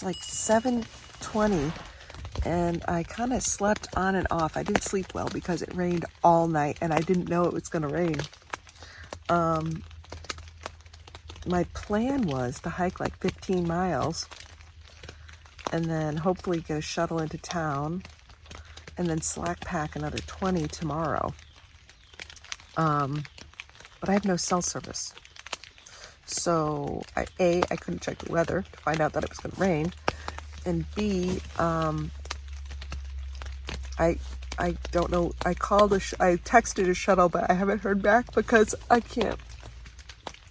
It's like 7:20 and I kind of slept on and off. I didn't sleep well because it rained all night and I didn't know it was going to rain. My plan was to hike like 15 miles and then hopefully get a shuttle into town and then slack pack another 20 tomorrow. But I have no cell service. So I couldn't check the weather to find out that it was going to rain. And B, I don't know. I texted a shuttle, but I haven't heard back because I can't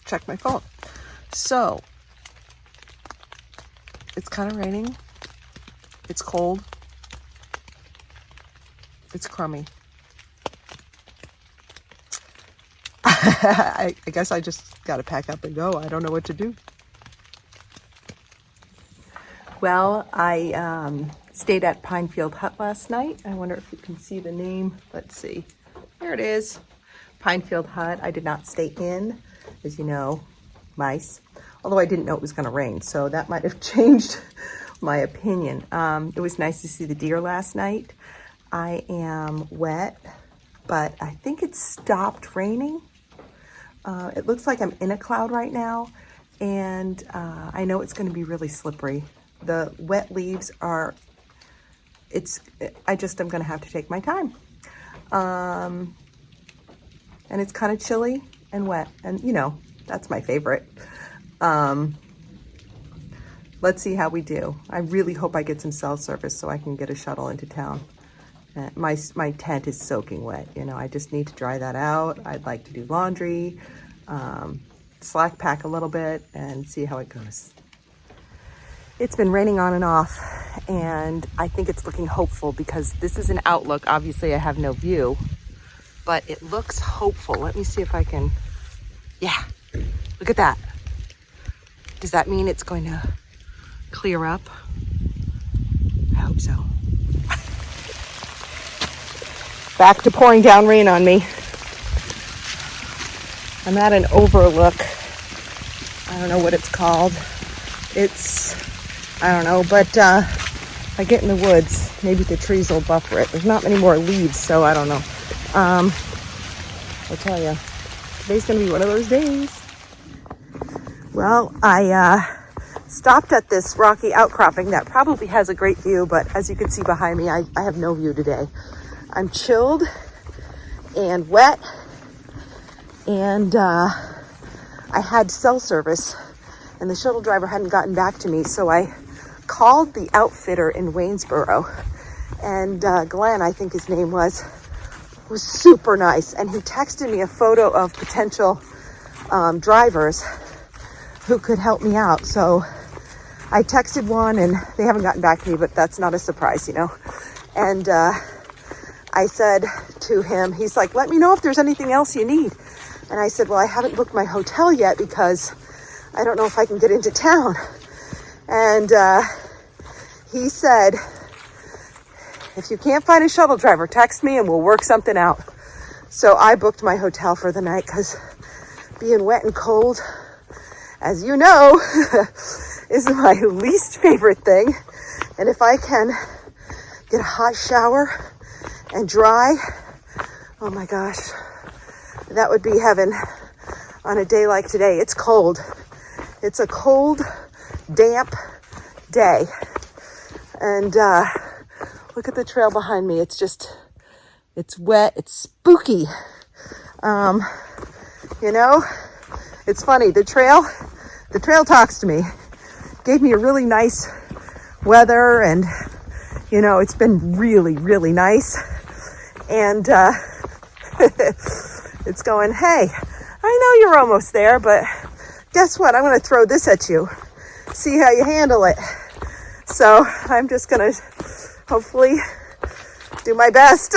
check my phone. So it's kind of raining. It's cold. It's crummy. I guess I just got to pack up and go. I don't know what to do. Well, I stayed at Pinefield Hut last night. I wonder if you can see the name. Let's see. There it is. Pinefield Hut. I did not stay in, as you know, mice. Although I didn't know it was going to rain, so that might have changed my opinion. It was nice to see the deer last night. I am wet, but I think it stopped raining. It looks like I'm in a cloud right now, and I know it's going to be really slippery. The wet leaves are, I'm going to have to take my time. And it's kind of chilly and wet, and you know, that's my favorite. Let's see how we do. I really hope I get some cell service so I can get a shuttle into town. My tent is soaking wet. You know, I just need to dry that out. I'd like to do laundry, slack pack a little bit, and see how it goes. It's been raining on and off, and I think it's looking hopeful because this is an outlook. Obviously, I have no view, but it looks hopeful. Let me see if I can. Yeah, look at that. Does that mean it's going to clear up? I hope so. Back to pouring down rain on me. I'm at an overlook. I don't know what it's called. I don't know, but if I get in the woods, maybe the trees will buffer it. There's not many more leaves, so I don't know. I'll tell you, today's gonna be one of those days. Well, I stopped at this rocky outcropping that probably has a great view, but as you can see behind me, I have no view today. I'm chilled and wet, and I had cell service, and the shuttle driver hadn't gotten back to me, so I called the outfitter in Waynesboro, and Glenn, I think his name was super nice, and he texted me a photo of potential drivers who could help me out. So I texted one, and they haven't gotten back to me, but that's not a surprise, you know. And I said to him, he's like, let me know if there's anything else you need. And I said, well, I haven't booked my hotel yet because I don't know if I can get into town. And he said, if you can't find a shuttle driver, text me and we'll work something out. So I booked my hotel for the night because being wet and cold, as you know, is my least favorite thing. And if I can get a hot shower and dry, oh my gosh, that would be heaven on a day like today. It's cold. It's a cold, damp day. And look at the trail behind me. It's wet. It's spooky. You know, it's funny. The trail talks to me. Gave me a really nice weather, and you know, it's been really, really nice. And it's going, hey, I know you're almost there, but guess what? I'm going to throw this at you. See how you handle it. So I'm just going to hopefully do my best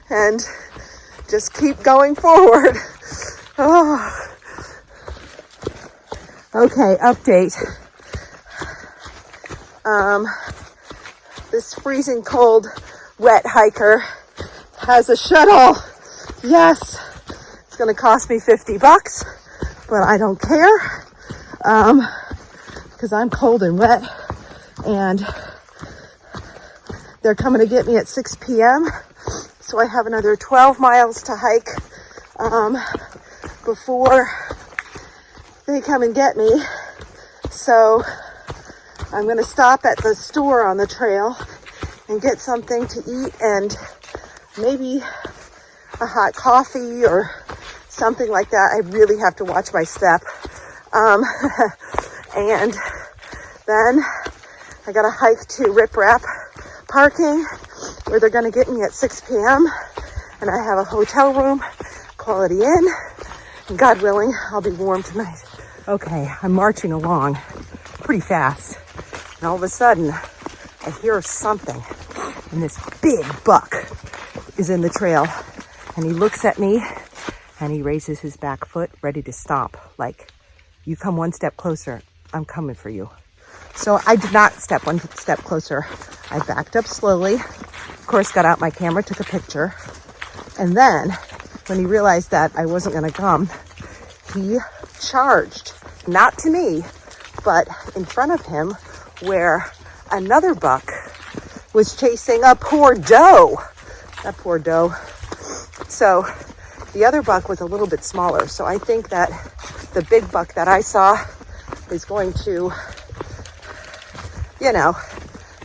and just keep going forward. Oh. Okay, update. This freezing cold, wet hiker has a shuttle. Yes, it's going to cost me $50, but I don't care. because I'm cold and wet, and they're coming to get me at 6 p.m. So I have another 12 miles to hike before they come and get me. So I'm going to stop at the store on the trail and get something to eat and maybe a hot coffee or something like that. I really have to watch my step. And then I got to hike to Rip Rap parking where they're going to get me at 6 p.m. And I have a hotel room, Quality Inn. And God willing, I'll be warm tonight. Okay, I'm marching along pretty fast. And all of a sudden, I hear something. And this big buck is in the trail. And he looks at me and he raises his back foot, ready to stop. Like, you come one step closer, I'm coming for you. So I did not step one step closer. I backed up slowly. Of course, got out my camera, took a picture. And then when he realized that I wasn't going to come, he charged, not to me, but in front of him where another buck was chasing a poor doe. That poor doe. So the other buck was a little bit smaller. So I think that the big buck that I saw is going to,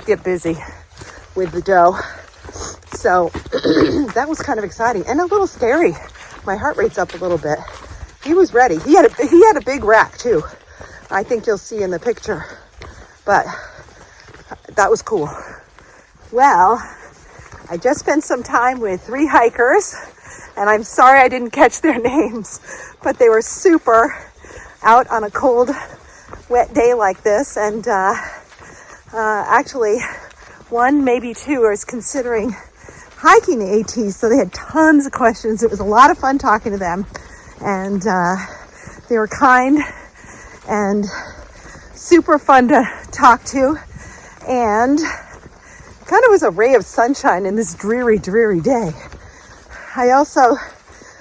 get busy with the doe. So that was kind of exciting and a little scary. My heart rate's up a little bit. He was ready. He had a big rack too. I think you'll see in the picture, but that was cool. Well, I just spent some time with 3 hikers, and I'm sorry I didn't catch their names, but they were super out on a cold, wet day like this. And actually, one, maybe 2 is considering hiking the AT, so they had tons of questions. It was a lot of fun talking to them, and they were kind and super fun to talk to, and kind of was a ray of sunshine in this dreary, dreary day. I also,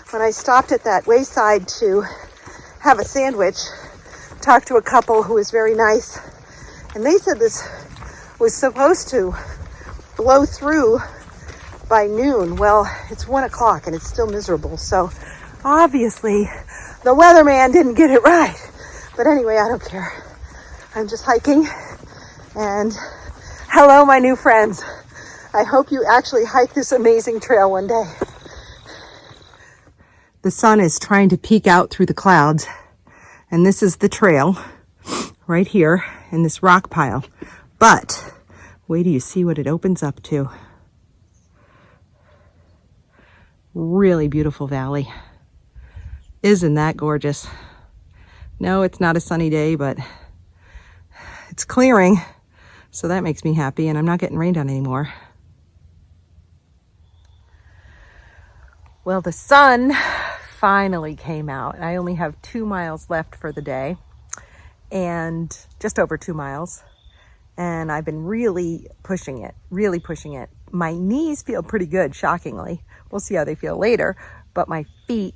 when I stopped at that wayside to have a sandwich, talked to a couple who was very nice, and they said this was supposed to blow through by noon. Well, it's 1 o'clock and it's still miserable, so obviously the weatherman didn't get it right. But anyway, I don't care. I'm just hiking, and hello, my new friends. I hope you actually hike this amazing trail one day. The sun is trying to peek out through the clouds, and this is the trail right here in this rock pile. But wait till you see what it opens up to. Really beautiful valley. Isn't that gorgeous? No, it's not a sunny day, but it's clearing, so that makes me happy, and I'm not getting rained on anymore. Well, the sun finally came out. I only have 2 miles left for the day, and just over 2 miles. And I've been really pushing it. My knees feel pretty good, shockingly. We'll see how they feel later, but my feet,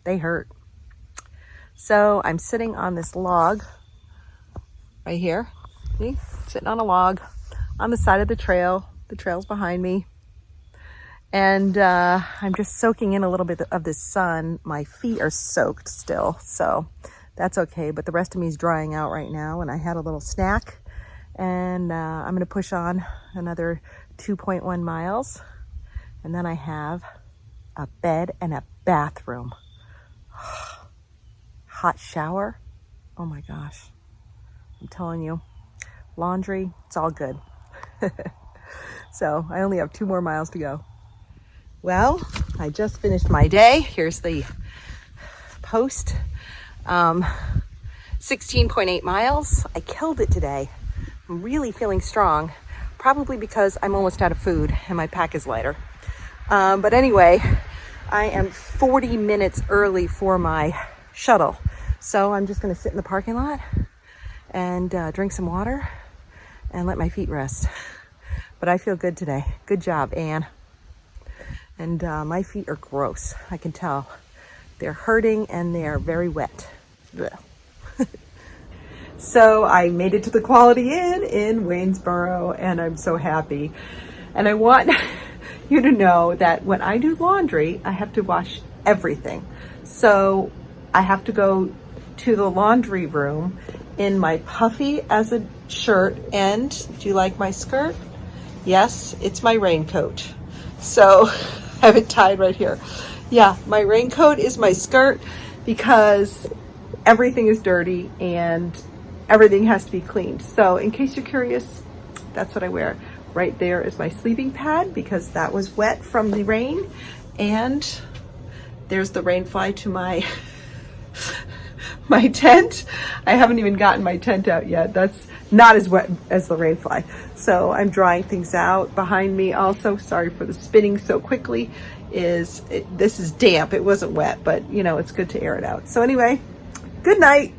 they hurt. So I'm sitting on this log right here. See? Sitting on a log on the side of the trail. The trail's behind me. And I'm just soaking in a little bit of this sun. My feet are soaked still, so that's okay. But the rest of me is drying out right now. And I had a little snack. And I'm going to push on another 2.1 miles. And then I have a bed and a bathroom. Hot shower. Oh my gosh. I'm telling you. Laundry. It's all good. So I only have 2 more miles to go. Well, I just finished my day. Here's the post. 16.8 miles. I killed it today. I'm really feeling strong. Probably because I'm almost out of food and my pack is lighter. But anyway, I am 40 minutes early for my shuttle. So I'm just going to sit in the parking lot and drink some water and let my feet rest. But I feel good today. Good job, Anne. And my feet are gross. I can tell. They're hurting and they're very wet. Blech. So I made it to the Quality Inn in Waynesboro, and I'm so happy. And I want you to know that when I do laundry, I have to wash everything. So I have to go to the laundry room in my puffy as a shirt. And do you like my skirt? Yes, it's my raincoat. So I have it tied right here. Yeah, my raincoat is my skirt because everything is dirty and everything has to be cleaned. So in case you're curious, that's what I wear. Right there is my sleeping pad because that was wet from the rain. And there's the rain fly to my my tent. I haven't even gotten my tent out yet. That's not as wet as the rain fly. So I'm drying things out. Behind me also, sorry for the spinning so quickly, this is damp. It wasn't wet, but you know, it's good to air it out. So anyway, good night.